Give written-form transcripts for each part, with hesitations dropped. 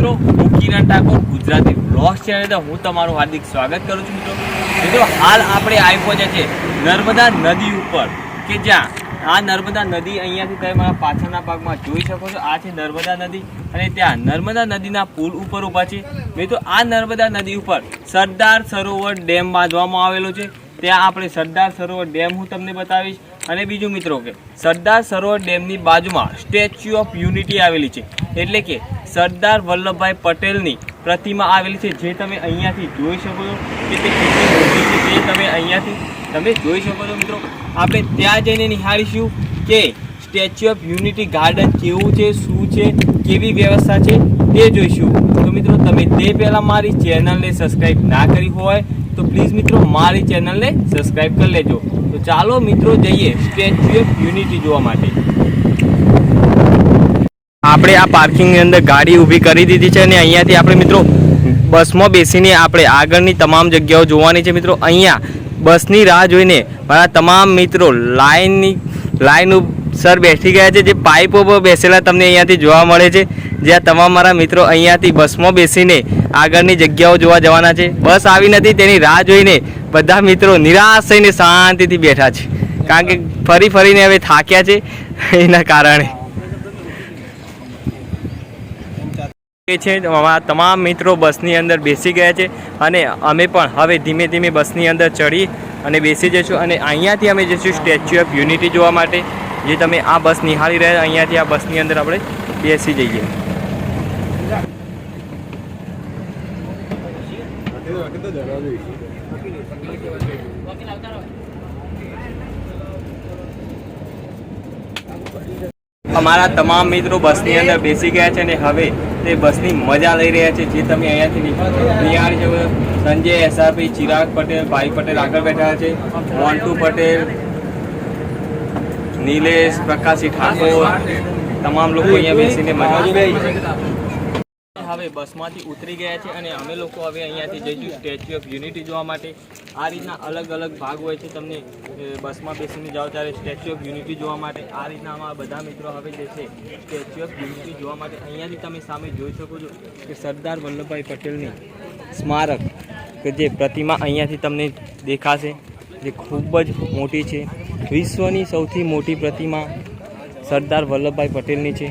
મિત્રો, હું કિરણ Thakor Gujarati blogs channel પર હું તમારું હાર્દિક સ્વાગત કરું છું મિત્રો. હાલ આપણે આવી પહોંચ્યા છે નર્મદા નદી ઉપર, કે જ્યાં આ નર્મદા નદી અહીંયાથી તમે મારા પાછળના ભાગમાં જોઈ શકો છો. આ છે નર્મદા નદી અને ત્યાં નર્મદા નદીના પુલ ઉપર ઊભા છે મિત્રો. આ નર્મદા નદી ઉપર સરદાર સરોવર ડેમ બાંધવામાં આવેલો છે. ત્યાં આપણે સરદાર સરોવર ડેમ હું તમને બતાવીશ. અને બીજું મિત્રો કે સરદાર સરોવર ડેમની બાજુમાં સ્ટેચ્યુ ઓફ યુનિટી આવેલી છે, એટલે કે સરદાર વલ્લભભાઈ પટેલની પ્રતિમા આવેલી છે, જે તમે અહીંયાથી જોઈ શકો છો કે તે કેટલી મોટી છે. તે તમે અહીંયાથી તમે જોઈ શકો છો મિત્રો. આપણે ત્યાં જઈને નિહાળીશું કે સ્ટેચ્યુ ઓફ યુનિટી ગાર્ડન કેવું છે, શું છે, કેવી વ્યવસ્થા છે તે જોઈશું. તો મિત્રો તમે તે પહેલાં મારી ચેનલને સબસ્ક્રાઈબ ના કરી હોય તો પ્લીઝ મિત્રો મારી ચેનલને સબસ્ક્રાઈબ કરી લેજો. તો ચાલો મિત્રો જઈએ સ્ટેચ્યુ ઓફ યુનિટી જોવા માટે. આપણે આ પાર્કિંગની અંદર ગાડી ઊભી કરી દીધી છે અને અહીંયાથી આપણે મિત્રો બસમાં બેસીને આપણે આગળની તમામ જગ્યાઓ જોવાની છે મિત્રો. અહીંયા બસની રાહ જોઈને મારા તમામ મિત્રો લાઈન સર બેસી ગયા છે. જે પાઇપો પર બેસેલા તમને અહીંયાથી જોવા મળે છે, જ્યાં તમામ મારા મિત્રો અહીંયાથી બસમાં બેસીને આગળની જગ્યાઓ જોવા જવાના છે. બસ આવી નથી તેની રાહ જોઈને બધા મિત્રો નિરાશ થઈને શાંતિથી બેઠા છે, કારણ કે ફરીને હવે થાક્યા છે એના કારણે છે. તમામ મિત્રો બસની અંદર બેસી ગયા છે અને અમે પણ હવે ધીમે ધીમે બસની અંદર ચડી અને બેસી જઈશું. અને અહીંયાથી અમે જઈશું સ્ટેચ્યુ ઓફ યુનિટી જોવા માટે. જે તમે આ બસ નિહાળી રહ્યા, અહીંયાથી આ બસની અંદર આપણે બેસી જઈએ. અમારા તમામ મિત્રો બસની અંદર બેસી ગયા છે અને હવે તે બસની મજા લઈ રહ્યા છે. જે તમે અહીંયાથી નિહાળી શકો. સંજય એસઆરપી, ચિરાગ પટેલ, ભાઈ પટેલ આગળ બેઠા છે, મોન્ટુ પટેલ, નિલેશ, પ્રકાશી ઠાકોર, તમામ લોકો અહીંયા બેસીને મજા. હવે બસમાંથી ઉતરી ગયા છે અને અમે લોકો હવે અહીંયાથી જઈશું સ્ટેચ્યુ ઓફ યુનિટી જોવા માટે. આ રીતના અલગ અલગ ભાગ હોય છે. તમને બસમાં બેસીને જાઓ ત્યારે સ્ટેચ્યુ ઓફ યુનિટી જોવા માટે આ રીતના અમારા બધા મિત્રો હવે જે છે સ્ટેચ્યુ ઓફ યુનિટી જોવા માટે. અહીંયાથી તમે સામે જોઈ શકો છો કે સરદાર વલ્લભભાઈ પટેલની સ્મારક કે જે પ્રતિમા અહીંયાથી તમને દેખાશે, જે ખૂબ જ મોટી છે. વિશ્વની સૌથી મોટી પ્રતિમા સરદાર વલ્લભભાઈ પટેલની છે.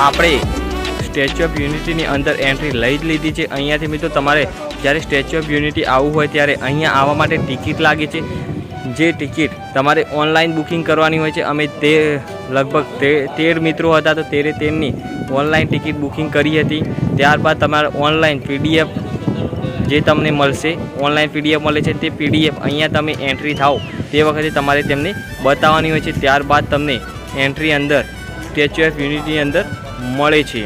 આપણે સ્ટેચ્યુ ઓફ યુનિટીની અંદર એન્ટ્રી લઈ જ લીધી છે. અહીંયાથી મિત્રો તમારે જ્યારે સ્ટેચ્યુ ઓફ યુનિટી આવવું હોય ત્યારે અહીંયા આવવા માટે ટિકિટ લાગે છે. જે ટિકિટ તમારે ઓનલાઈન બુકિંગ કરવાની હોય છે. અમે તે લગભગ 13 મિત્રો હતા, તો 13ની ઓનલાઈન ટિકિટ બુકિંગ કરી હતી. ત્યારબાદ તમારે ઓનલાઈન PDF જે તમને મળશે, ઓનલાઈન PDF મળે છે, તે PDF અહીંયા તમે એન્ટ્રી થાઓ તે વખતે તમારે તેમને બતાવવાની હોય છે. ત્યારબાદ તમને એન્ટ્રી અંદર સ્ટેચ્યુ ઓફ યુનિટીની અંદર મળે છે.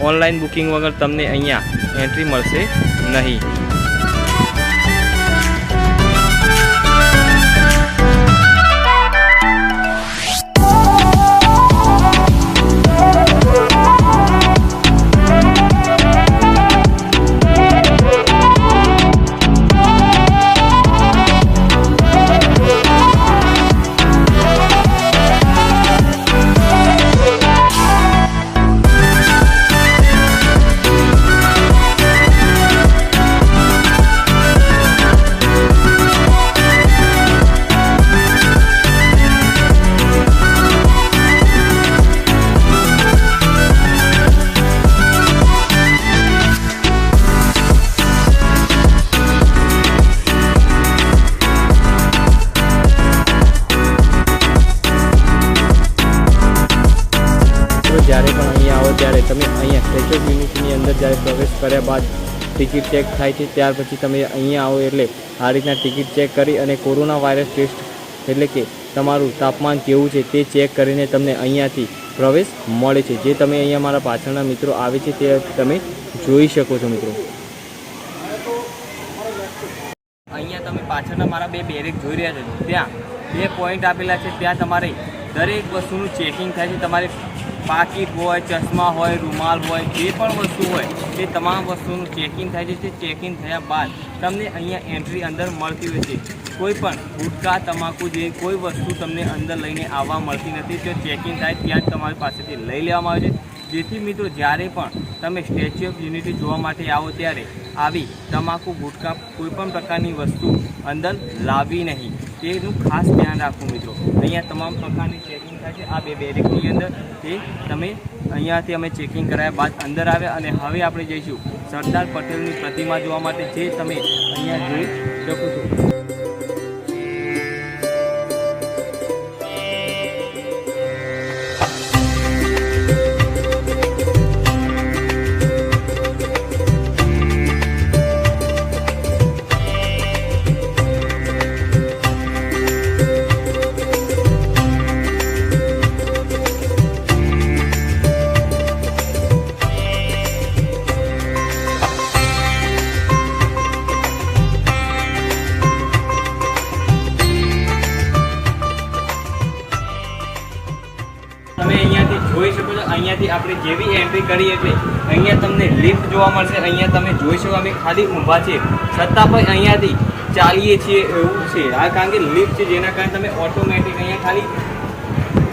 ઓનલાઈન બુકિંગ વગર તમને અહીંયા એન્ટ્રી મળશે નહીં. જ્યારે પણ અહીંયા આવો ત્યારે તમે અહીંયા સ્ટેચ્યુ ઓફ યુનિટીની અંદર જ્યારે પ્રવેશ કર્યા બાદ ટિકિટ ચેક થાય છે, ત્યાર પછી તમે અહીંયા આવો એટલે આ રીતના ટિકિટ ચેક કરી અને કોરોના વાયરસ ટેસ્ટ એટલે કે તમારું તાપમાન કેવું છે તે ચેક કરીને તમને અહીંયાથી પ્રવેશ મળે છે, જે તમે અહીંયા મારા પાછળના મિત્રો આવે છે તે તમે જોઈ શકો છો મિત્રો। અહીંયા તમે પાછળના મારા બે બેરેક જોઈ રહ્યા છો, ત્યાં 2 પોઈન્ટ આપેલા છે, ત્યાં તમારે દરેક વસ્તુનું ચેકિંગ થાય છે। તમારે પાકીટ હોય, ચશ્મા હોય, રૂમાલ હોય, જે પણ વસ્તુ હોય તે તમામ વસ્તુનું ચેકિંગ થાય છે। તે ચેકિંગ થયા બાદ તમને અહીંયા એન્ટ્રી અંદર મળતી હોય છે। કોઈ પણ ગુટખા, તમાકુ જે કોઈ વસ્તુ તમને અંદર લઈને આવવા મળતી નથી, જો ચેકિંગ થાય ત્યાં જ તમારી પાસેથી લઈ લેવામાં આવે છે, જેથી મિત્રો જ્યારે પણ તમે સ્ટેચ્યુ ઓફ યુનિટી જોવા માટે આવો ત્યારે આવી તમાકુ, ગુટખા, કોઈપણ પ્રકારની વસ્તુ અંદર લાવવી નહીં, તેનું ખાસ ધ્યાન રાખવું મિત્રો। અહીંયા તમામ પ્રકારની ચેકિંગ થાય છે। આ બે બેરેકની અંદર તે તમે અહીંયાથી અમે ચેકિંગ કરાયા બાદ અંદર આવ્યા અને હવે આપણે જઈશું સરદાર પટેલની પ્રતિમા જોવા માટે, જે તમે અહીંયા જોઈ શકો છો। તમે અહીંયાથી જોઈ શકો છો, અહીંયાથી આપણે જેવી એન્ટ્રી કરી એટલે અહીંયા તમને લિફ્ટ જોવા મળશે। અહીંયા તમે જોઈ શકો અમે ખાલી ઊભા છીએ છતાં પણ અહીંયાથી ચાલીએ છીએ એવું છે, આ કારણ કે લિફ્ટ છે, જેના કારણે તમે ઓટોમેટિક અહીંયા ખાલી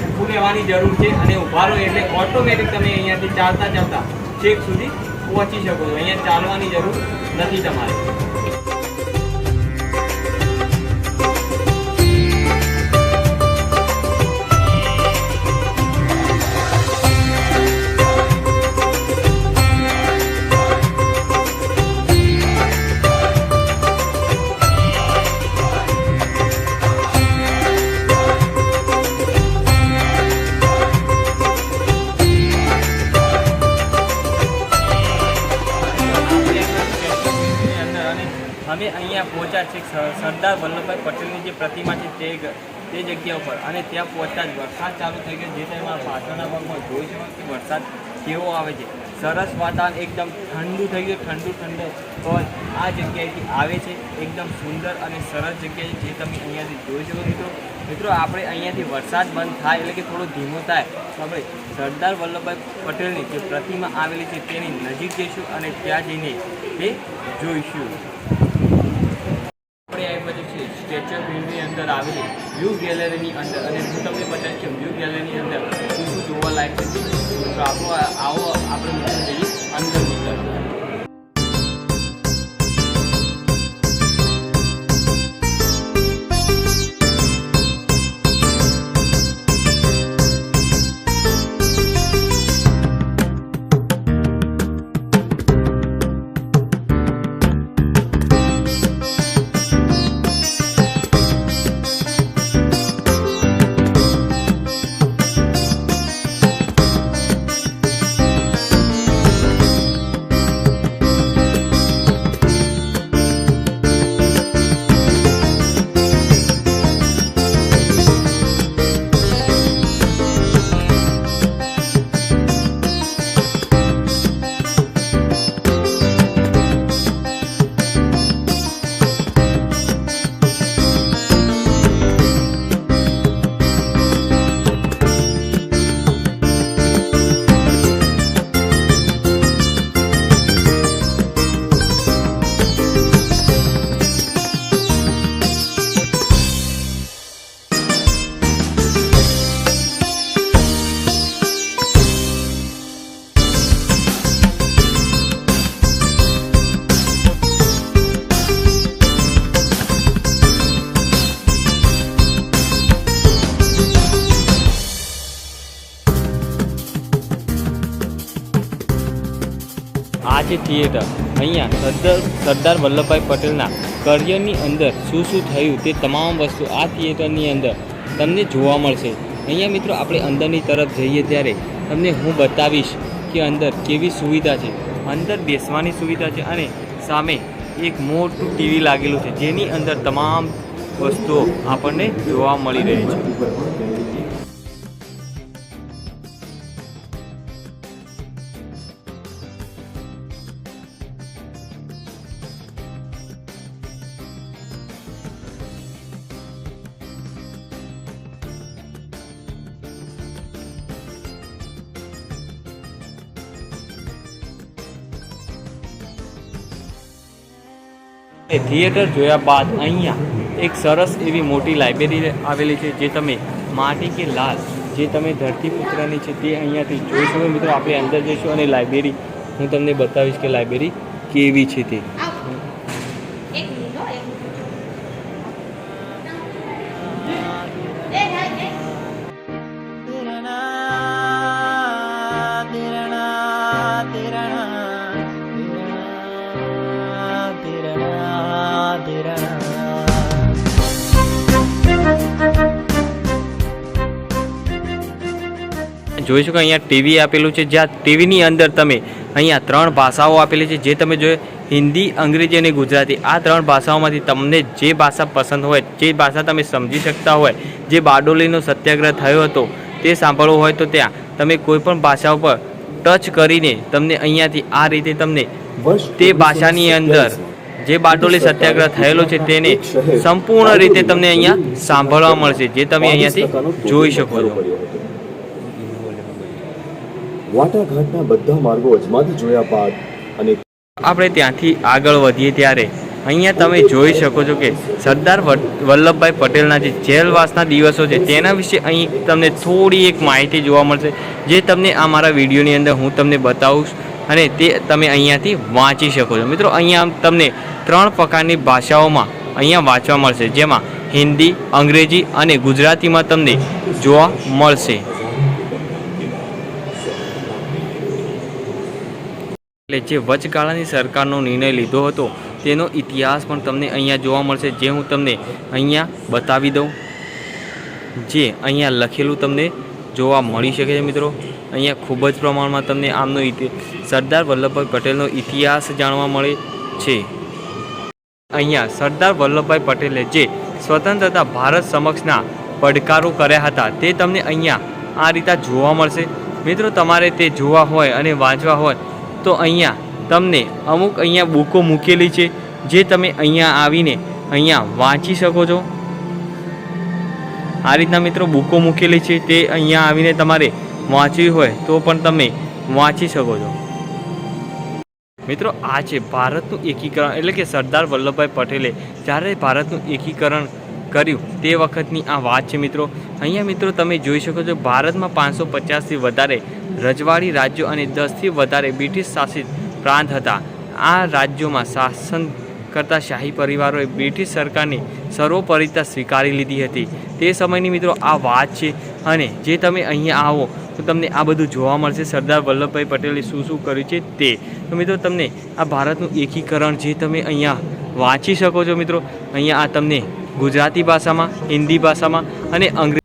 ઊભું રહેવાની જરૂર છે અને ઊભા રહો એટલે ઓટોમેટિક તમે અહીંયાથી ચાલતા છેક સુધી પહોંચી શકો છો। અહીંયા ચાલવાની જરૂર નથી તમારે। અમે અહીંયા પહોંચ્યા છે સરદાર વલ્લભભાઈ પટેલની જે પ્રતિમા છે તે જગ્યા ઉપર, અને ત્યાં પહોંચતા જ વરસાદ ચાલુ થઈ ગયો, જે તમે પાછળના ભાગમાં જોઈ શકો કે વરસાદ કેવો આવે છે। સરસ વાતાવરણ, એકદમ ઠંડુ થઈ ગયું, ઠંડુ પવન આ જગ્યાએથી આવે છે, એકદમ સુંદર અને સરસ જગ્યા છે, જે તમે અહીંયાથી જોઈ શકો મિત્રો। આપણે અહીંયાથી વરસાદ બંધ થાય એટલે કે થોડો ધીમો થાય તો આપણે સરદાર વલ્લભભાઈ પટેલની જે પ્રતિમા આવેલી છે તેની નજીક જઈશું અને ત્યાં જઈને તે જોઈશું। સ્ટેચ્યુ ઓફ યુનિટીની અંદર આવેલી વ્યૂ ગેલેરીની અંદર, અને હું તમને બતાવીશ કે વ્યૂ ગેલેરીની અંદર શું શું જોવા લાયક છે। તો આવો આપણે મિત્રો જઈએ અંદરની તરફ। આ છે થિયેટર। અહીંયા સરદાર વલ્લભભાઈ પટેલના કરિયરની અંદર શું શું થયું તે તમામ વસ્તુ આ થિયેટરની અંદર તમને જોવા મળશે। અહીંયા મિત્રો આપણે અંદરની તરફ જઈએ ત્યારે તમને હું બતાવીશ કે અંદર કેવી સુવિધા છે. અંદર બેસવાની સુવિધા છે અને સામે એક મોટું ટીવી લાગેલું છે, જેની અંદર તમામ વસ્તુઓ આપણને જોવા મળી રહી છે. થિયેટર જોયા બાદ અહીંયા એક સરસ એવી મોટી લાઇબ્રેરી આવેલી છે, જે તમે માટી કે લાલ જે તમે ધરતીપુત્રની છે તે અહીંયાથી જોઈ શકો મિત્રો. આપણે અંદર જઈશું અને લાઇબ્રેરી હું તમને બતાવીશ કે લાઇબ્રેરી કેવી છે તે. જોઈ શકો અહીંયા ટીવી આપેલું છે, જ્યાં ટીવીની અંદર તમે અહીંયા 3 ભાષાઓ આપેલી છે, જે તમે જોઈએ હિન્દી, અંગ્રેજી અને ગુજરાતી. આ 3 ભાષાઓમાંથી તમને જે ભાષા પસંદ હોય, જે ભાષા તમે સમજી શકતા હોય, જે બારડોલીનો સત્યાગ્રહ થયો હતો તે સાંભળવું હોય તો ત્યાં તમે કોઈ પણ ભાષા ઉપર ટચ કરીને તમને અહીંયાથી આ રીતે તમને તે ભાષાની અંદર જે બારડોલી સત્યાગ્રહ થયેલો છે તેને સંપૂર્ણ રીતે તમને અહીંયા સાંભળવા મળશે, જે તમે અહીંયાથી જોઈ શકો છો. વાટાઘાટના બધા માર્ગો અજમાવી જોયા બાદ અને આપણે ત્યાંથી આગળ વધીએ ત્યારે અહીંયા તમે જોઈ શકો છો કે સરદાર વલ્લભભાઈ પટેલના જે જેલવાસના દિવસો છે તેના વિશે અહીં તમને થોડી એક માહિતી જોવા મળશે, જે તમને આ મારા વિડીયોની અંદર હું તમને બતાવીશ અને તે તમે અહીંયાથી વાંચી શકો છો. મિત્રો અહીંયા તમને 3 પ્રકારની ભાષાઓમાં અહીંયા વાંચવા મળશે, જેમાં હિન્દી, અંગ્રેજી અને ગુજરાતીમાં તમને જોવા મળશે. એટલે જે વચગાળાની સરકારનો નિર્ણય લીધો હતો તેનો ઇતિહાસ પણ તમને અહીંયા જોવા મળશે, જે હું તમને અહીંયા બતાવી દઉં. જે અહીંયા લખેલું તમને જોવા મળી શકે છે મિત્રો. અહીંયા ખૂબ જ પ્રમાણમાં તમને આમનો સરદાર વલ્લભભાઈ પટેલનો ઇતિહાસ જાણવા મળે છે. અહીંયા સરદાર વલ્લભભાઈ પટેલે જે સ્વતંત્રતા ભારત સમક્ષના પડકારો કર્યા હતા તે તમને અહીંયા આ રીતે જોવા મળશે. મિત્રો તમારે તે જોવા હોય અને વાંચવા હોય તો અહીંયા તમને અમુક અહીંયા બુકો મૂકેલી છે, જે તમે અહીંયા આવીને અહીંયા વાંચી શકો છો. આ રીતના મિત્રો બુકો મૂકેલી છે, તે અહીંયા આવીને તમારે વાંચવી હોય તો પણ તમે વાંચી શકો છો. મિત્રો આ છે ભારતનું એકીકરણ, એટલે કે સરદાર વલ્લભભાઈ પટેલે જ્યારે ભારતનું એકીકરણ કર્યું તે વખતની આ વાત છે મિત્રો. અહીંયા મિત્રો તમે જોઈ શકો છો ભારતમાં 550થી વધારે રજવાડી રાજ્યો અને 10થી વધારે બ્રિટિશ શાસિત પ્રાંત હતા. આ રાજ્યોમાં શાસન કરતા શાહી પરિવારોએ બ્રિટિશ સરકારની સર્વોપરિતા સ્વીકારી લીધી હતી. તે સમયની મિત્રો આ વાત છે અને જે તમે અહીંયા આવો તો તમને આ બધું જોવા મળશે, સરદાર વલ્લભભાઈ પટેલે શું શું કર્યું છે તે. તો મિત્રો તમને આ ભારતનું એકીકરણ જે તમે અહીંયા વાંચી શકો છો મિત્રો. અહીંયા આ તમને ગુજરાતી ભાષામાં, હિન્દી ભાષામાં અને અંગ્રેજી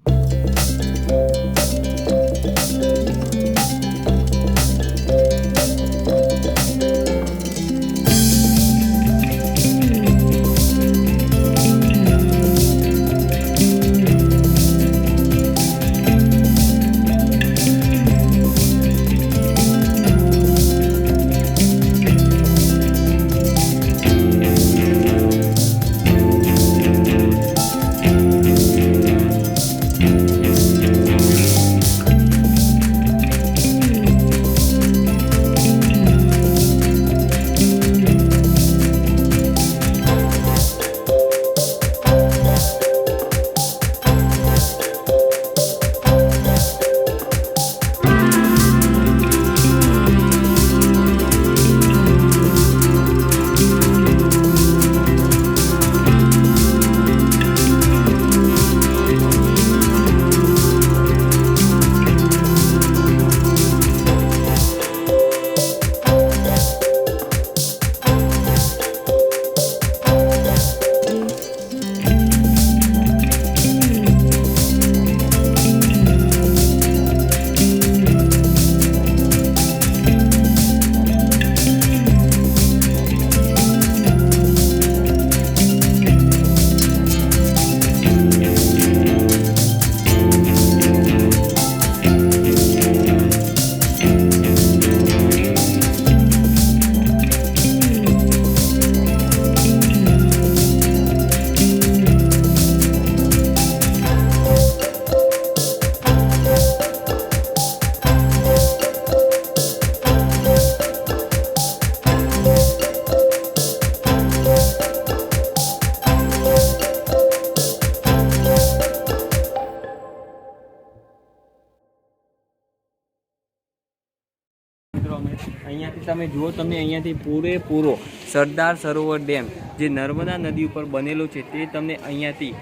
તમે જુઓ, તમને અહીંયાથી પૂરેપૂરો સરદાર સરોવર ડેમ જે નર્મદા નદી ઉપર બનેલો છે તે તમને અહીંયાથી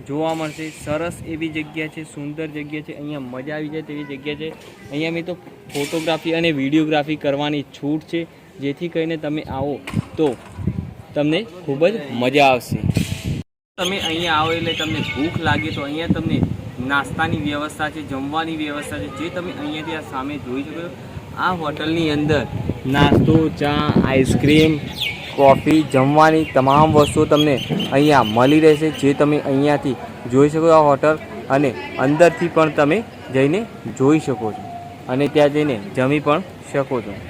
જોવા મળશે. સરસ એવી જગ્યા છે, સુંદર જગ્યા છે, અહીંયા મજા આવી જાય તેવી જગ્યા છે. અહીંયા મેં તો ફોટોગ્રાફી અને વિડીયોગ્રાફી કરવાની છૂટ છે, જેથી કરીને તમે આવો તો તમને ખૂબ જ મજા આવશે. તમે અહીંયા આવો એટલે તમને ભૂખ લાગે તો અહીંયા તમને નાસ્તાની વ્યવસ્થા છે, જમવાની વ્યવસ્થા છે, જે તમે અહીંયાથી આ સામે જોઈ શકો છો. આ હોટલની અંદર નાસ્તો, ચા, આઈસ્ક્રીમ, કોફી, જમવાની તમામ વસ્તુઓ તમને અહીંયા મળી રહેશે, જે તમે અહીંયાથી જોઈ શકો આ હોટલ, અને અંદરથી પણ તમે જઈને જોઈ શકો છો અને ત્યાં જઈને જમી પણ શકો છો.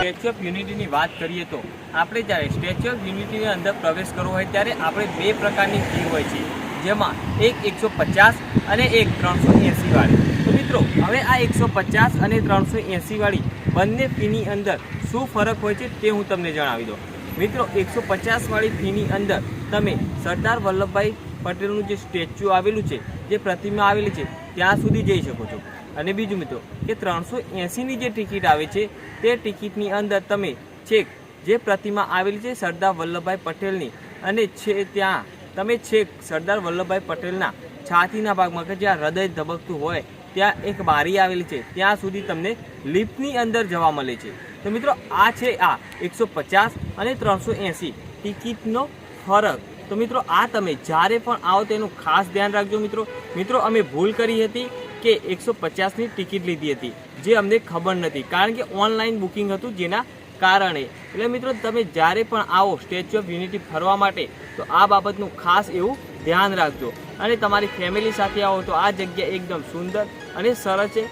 સ્ટેચ્યુ ઓફ યુનિટીની વાત કરીએ તો આપણે જ્યારે સ્ટેચ્યુ ઓફ યુનિટીની અંદર પ્રવેશ કરવો હોય ત્યારે આપણે બે પ્રકારની ફી હોય છે, જેમાં એક 150 અને એક 380 વાળી. તો મિત્રો હવે આ 150 અને 380 વાળી બંને ફીની અંદર શું ફરક હોય છે તે હું તમને જણાવી દઉં. મિત્રો 150 વાળી ફીની અંદર તમે સરદાર વલ્લભભાઈ પટેલનું જે સ્ટેચ્યુ આવેલું છે, જે પ્રતિમા આવેલી છે, ત્યાં સુધી જઈ શકો છો. અને બીજું મિત્રો કે 380ની જે ટિકિટ આવે છે તે ટિકિટની અંદર તમે છેક જે પ્રતિમા આવેલી છે સરદાર વલ્લભભાઈ પટેલની, અને ત્યાં તમે છેક સરદાર વલ્લભભાઈ પટેલના છાતીના ભાગમાં કે જ્યાં હૃદય ધબકતું હોય ત્યાં એક બારી આવેલી છે, ત્યાં સુધી તમને લિફ્ટની અંદર જવા મળે છે. તો મિત્રો આ છે આ 150 અને 380 ટિકિટનો ફરક. તો મિત્રો આ તમે જ્યારે પણ આવો તેનું ખાસ ધ્યાન રાખજો. મિત્રો અમે ભૂલ કરી હતી કે 150ની ટિકિટ લીધી હતી, જે અમને ખબર નથી, કારણ કે ઓનલાઈન બુકિંગ હતું, જેના કારણે. એટલે મિત્રો તમે જ્યારે પણ આવો સ્ટેચ્યુ ઓફ યુનિટી ફરવા માટે તો આ બાબતનું ખાસ એવું ધ્યાન રાખજો, અને તમારી ફેમિલી સાથે આવો તો આ જગ્યા એકદમ સુંદર અને સરસ છે.